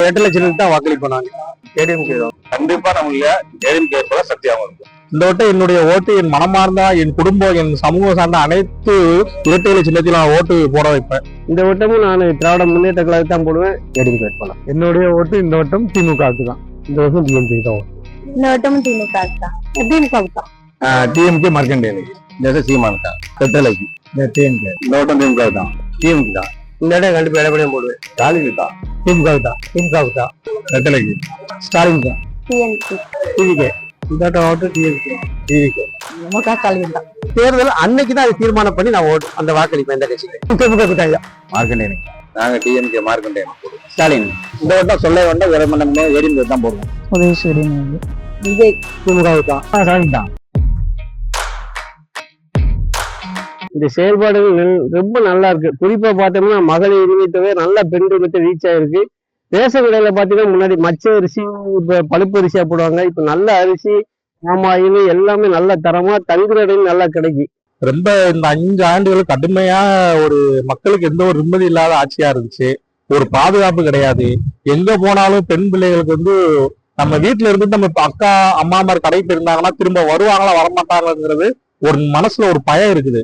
8 லட்சம் தான் வாக்களிப்போம் நாங்க. ஏடிஎம்கே தான் கண்டிப்பா நமக்கு ஏடிஎம்கே போல சக்தியாகவும் இருக்கும். இந்த ஓட்டு என்னுடைய ஓட்டு என் மனமார்ந்தா என் குடும்பம் என் சமூகம் சார்ந்த அனைத்து இரட்டை சின்னத்தில் நான் ஓட்டு போட வைப்பேன். இந்த வட்டமும் நான் திராவிட முன்னேற்ற கழகத்தை தான் போடுவேன். ஏடிஎம்கே வேட்பாளர். என்னுடைய ஓட்டு இந்த வட்டம் திமுகவுக்கு தான். இந்த வருஷம் டிஎம்கே தான். இந்த வட்டமும் திமுக தான். திமுகவுக்கு தான். டிஎம்கே மார்க்கண்டேயனுக்கு. இந்த சீமான் தான் ரெட்டலைக்கு. இந்த டிஎம்கே. இந்த வட்டம் திமுக தான். டிஎம்கே தான். இந்த இடம் கண்டிப்பா எடப்பாடியும் போடுவேன். ஸ்டாலின் தான். திமுகவுக்கு தான். திமுகவுக்கு தான். ரெட்டலைக்கு. ஸ்டாலின் தான். டிஎம்கே. டிவிகே. இந்த ஓட்டு டிஎம்கே. டிவிகே. முக ஸ்டாலின் தான். தேர்தல் அன்னைக்கு தான் அது தீர்மானம் பண்ணி நான் ஓட்டு அந்த வாக்களிப்பேன். இந்த கட்சிக்கு திமுகவுக்கு தான். மார்க்கண்டேயனுக்கு. நாங்க டிஎம்கே மார்க்கண்டேயன். ஸ்டாலின். இந்த வட்டம் சொல்ல வேண்டாம். வேற நம்ம ஏடிஎம்கே தான் போடுவோம். உதயசூரி. விஜய். திமுகவுக்கு தான். ஸ்டாலின் தான். இந்த செயல்பாடுகள் ரொம்ப நல்லா இருக்கு. குறிப்பா பார்த்தோம்னா மகளிர் உரிமை தொகை நல்ல பெண்களுக்கு ரீச் ஆயிருக்கு. ரேஷன் கடையில பாத்தீங்கன்னா முன்னாடி மச்ச அரிசி இப்ப பழுப்பு அரிசியா போடுவாங்க. இப்ப நல்ல அரிசி மாமாயில் எல்லாமே நல்ல தரமா தங்குற இடம் நல்லா கிடைக்கும். ரொம்ப இந்த 5 ஆண்டுகள் கடுமையா ஒரு மக்களுக்கு எந்த ஒரு நிம்மதி இல்லாத ஆட்சியா இருந்துச்சு. ஒரு பாதுகாப்பு கிடையாது. எங்க போனாலும் பெண் பிள்ளைகளுக்கு நம்ம வீட்டுல இருந்து நம்ம அக்கா அம்மா மாதிரி கடைக்கு இருந்தாங்கன்னா திரும்ப வருவாங்களா வரமாட்டாங்கிறது ஒரு மனசுல ஒரு பயம் இருக்குது.